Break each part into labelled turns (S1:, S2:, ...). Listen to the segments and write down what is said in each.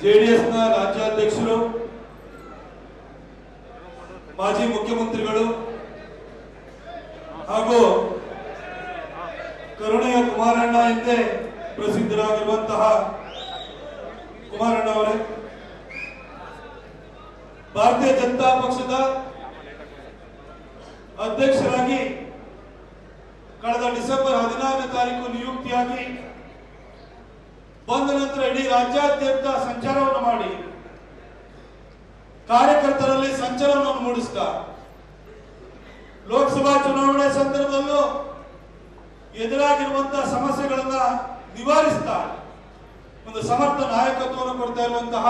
S1: ಜೆಡಿಎಸ್ನ ರಾಜ್ಯಾಧ್ಯಕ್ಷರು, ಮಾಜಿ ಮುಖ್ಯಮಂತ್ರಿಗಳು ಹಾಗೂ ಕರುಣೆಯ ಕುಮಾರಣ್ಣ ಎಂದೇ ಪ್ರಸಿದ್ಧರಾಗಿರುವಂತಹ ಕುಮಾರಣ್ಣ ಅವರೇ, ಭಾರತೀಯ ಜನತಾ ಪಕ್ಷದ ಅಧ್ಯಕ್ಷರಾಗಿ ಕಳೆದ ಡಿಸೆಂಬರ್ 14ನೇ ತಾರೀಕು ನಿಯುಕ್ತಿಯಾಗಿ ಬಂದ ನಂತರ ಇಡೀ ರಾಜ್ಯಾದ್ಯಂತ ಸಂಚಾರವನ್ನು ಮಾಡಿ ಕಾರ್ಯಕರ್ತರಲ್ಲಿ ಸಂಚಲನವನ್ನು ಮೂಡಿಸಿದ. ಲೋಕಸಭಾ ಚುನಾವಣೆ ಸಂದರ್ಭದಲ್ಲೂ ಎದುರಾಗಿರುವಂತಹ ಸಮಸ್ಯೆಗಳನ್ನ ನಿವಾರಿಸ್ತಾ ಒಂದು ಸಮರ್ಥ ನಾಯಕತ್ವವನ್ನು ಕೊಡ್ತಾ ಇರುವಂತಹ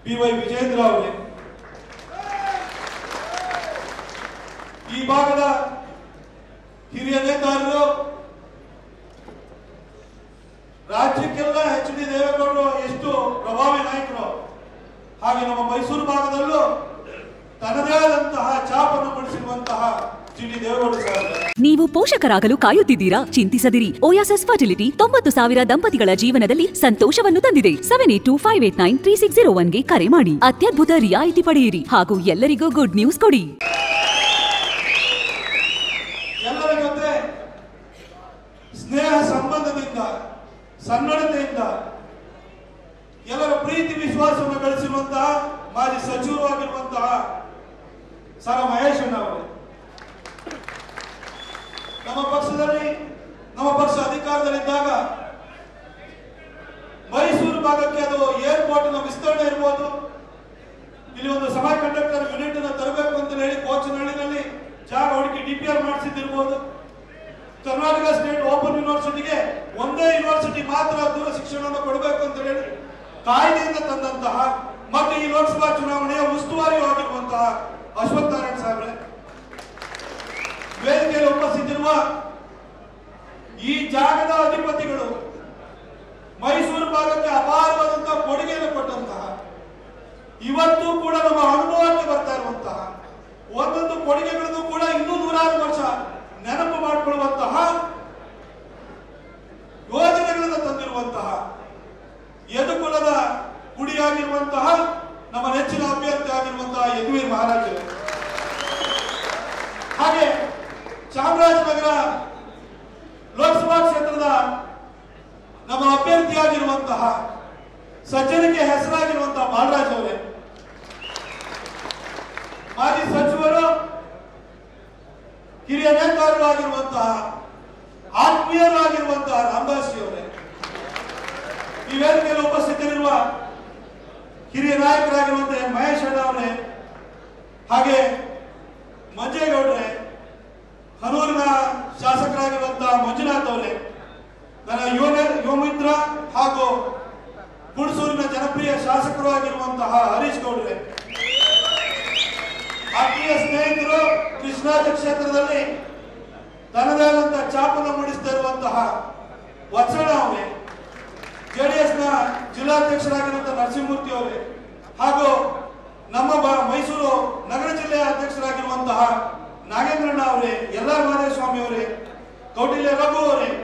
S1: BY ವಿಜೇಂದ್ರ ಅವರೇ, ಈ ಭಾಗದ ಹಿರಿಯ ನೇತಾರರು, ರಾಜ್ಯಕ್ಕೆಲ್ಲ HD ದೇವೇಗೌಡರು ಎಷ್ಟು ಪ್ರಭಾವಿ ನಾಯಕರು, ಹಾಗೆ ನಮ್ಮ ಮೈಸೂರು ಭಾಗದಲ್ಲೂ ತನ್ನದೇ ಆದಂತಹ ಛಾಪನ್ನು ಮೂಡಿಸಿರುವಂತಹ GD ದೇವೇಗೌಡರು ಸಾಹೇಬರು.
S2: ನೀವು ಪೋಷಕರಾಗಲು ಕಾಯುತ್ತಿದ್ದೀರಾ? ಚಿಂತಿಸದಿರಿ. ಓಯಾಸಿಸ್ ಫರ್ಟಿಲಿಟಿ 90,000 ದಂಪತಿಗಳ ಜೀವನದಲ್ಲಿ ಸಂತೋಷವನ್ನು ತಂದಿದೆ. 7825893601ಗೆ ಕರೆ ಮಾಡಿ. ಅತ್ಯದ್ಭುತ ರಿಯಾಯಿತಿ ಪಡೆಯಿರಿ ಹಾಗೂ ಎಲ್ಲರಿಗೂ ಗುಡ್ ನ್ಯೂಸ್ ಕೊಡಿ.
S1: ಎಲ್ಲರ ಜೊತೆ ಸ್ನೇಹ ಸಂಬಂಧದಿಂದ, ಸನ್ನಡತೆಯಿಂದ ಎಲ್ಲರ ಪ್ರೀತಿ ವಿಶ್ವಾಸವನ್ನು ಗಳಿಸಿರುವಂತಹ ಮಾಜಿ ಸಚಿವರಾಗಿರುವಂತಹ ಸರ ಮಹೇಶಣ್ಣ ಅವರೇ, ನಮ್ಮ ಪಕ್ಷ ಅಧಿಕಾರದಲ್ಲಿದ್ದಾಗ ಮೈಸೂರು ಭಾಗಕ್ಕೆ ಅದು ಏರ್ಪೋರ್ಟ್ ನ ವಿಸ್ತರಣೆ ಇರಬಹುದು, ಇಲ್ಲಿ ಒಂದು ಸೆಮಿ ಕಂಡಕ್ಟರ್ ಯೂನಿಟ್ ಅನ್ನು ತರಬೇಕು ಅಂತ ಹೇಳಿ ಕೋಚನಹಳ್ಳಿನಲ್ಲಿ ಜಾಗ ಹುಡುಕಿ DPR ಮಾಡಿಸಿದಿರಬಹುದು, ಕರ್ನಾಟಕ ಸ್ಟೇಟ್ ಓಪನ್ ಯೂನಿವರ್ಸಿಟಿಗೆ ಒಂದೇ ಯೂನಿವರ್ಸಿಟಿ ಮಾತ್ರ ದೂರ ಶಿಕ್ಷಣವನ್ನು ಕೊಡಬೇಕು ಅಂತ ಹೇಳಿ ಕಾಯ್ದೆಯಿಂದ ತಂದಂತಹ ಮತ್ತು ಈ ಲೋಕಸಭಾ ಚುನಾವಣೆಯ ಉಸ್ತುವಾರಿ ಆಗಿರುವಂತಹ ಅಶ್ವಥ್ ನಾರಾಯಣ ಸಾಹೇಬ್ರೆ, ವೇದಿಕೆಯಲ್ಲಿ ಉಪಸ್ಥಿತಿರುವ ಈ ಜಾಗದ ಅಧಿಪತಿಗಳು ಮೈಸೂರು ಭಾಗಕ್ಕೆ ಅಪಾರವಾದಂತಹ ಕೊಡುಗೆಯನ್ನು ಕೊಟ್ಟಂತಹ, ಇವತ್ತು ಕೂಡ ನಮ್ಮ ಅನುಭವಕ್ಕೆ ಬರ್ತಾ ಇರುವಂತಹ ಒಂದೊಂದು ಕೊಡುಗೆಗಳನ್ನು ಕೂಡ ಇನ್ನೂ 100 ವರ್ಷ ನೆನಪು ಮಾಡಿಕೊಳ್ಳುವಂತಹ ಯೋಜನೆಗಳನ್ನು ತಂದಿರುವಂತಹ ಯದುಕುಲದ ಕುಡಿಯಾಗಿರುವಂತಹ ನಮ್ಮ ನೆಚ್ಚಿನ ಅಭ್ಯರ್ಥಿ ಆಗಿರುವಂತಹ ಯದುವೀರ್ ಮಹಾರಾಜರು, ಹಾಗೆ ಚಾಮರಾಜನಗರ ಲೋಕಸಭಾ ಕ್ಷೇತ್ರದ ನಮ್ಮ ಅಭ್ಯರ್ಥಿಯಾಗಿರುವಂತಹ ಸಜ್ಜನಿಕೆ ಹೆಸರಾಗಿರುವಂತಹ ಬಾಲರಾಜ್ ಅವರೇ, ಮಾಜಿ ಸಚಿವರು, ಹಿರಿಯ ನೇತಾರರಾಗಿರುವಂತಹ ಆತ್ಮೀಯರಾಗಿರುವಂತಹ ರಾಮದಾಸ್ ಅವರೇ, ಈ ವೇದಿಕೆಯಲ್ಲಿ ಉಪಸ್ಥಿತರಿರುವ ಹಿರಿಯ ನಾಯಕರಾಗಿರುವಂತಹ ಮಹೇಶ್ ಅಣ್ಣ ಅವರೇ, ಹಾಗೆ ಮಂಜೇಗೌಡ್ರೆ, ಹನೂರಿನ ಶಾಸಕರಾಗಿರುವಂತಹ ಮಂಜುನಾಥ್ ಅವರೇ, ನನ್ನ ಯುವ ಮಿತ್ರ ಹಾಗೂ ಹುಣಸೂರಿನ ಜನಪ್ರಿಯ ಶಾಸಕರು ಆಗಿರುವಂತಹ ಹರೀಶ್ ಗೌಡ್ರೆ, ಆತ್ಮೀಯ ಸ್ನೇಹಿತರು, ಕೃಷ್ಣಾಜ ಕ್ಷೇತ್ರದಲ್ಲಿ ತನ್ನದೇ ಆದಂತಹ ಛಾಪನ್ನು ಮೂಡಿಸ್ತಾ ಇರುವಂತಹ ವತ್ಸಣ್ಣ ಅವರೇ, ಜೆಡಿಎಸ್ನ ಜಿಲ್ಲಾಧ್ಯಕ್ಷರಾಗಿರುವಂತಹ ನರಸಿಂಹಮೂರ್ತಿ ಅವರೇ, ಹಾಗೂ ನಮ್ಮ ಮೈಸೂರು ನಗರ ಜಿಲ್ಲೆಯ ಅಧ್ಯಕ್ಷರಾಗಿರುವಂತಹ ನಾಗೇಂದ್ರಣ್ಣ ಅವರೇ, ಎಲ್ಲ ಮಾದೇವ ಸ್ವಾಮಿ ಅವರೇ, ಕೌಟಿಲ್ಯ ರಘು ಅವರೇ,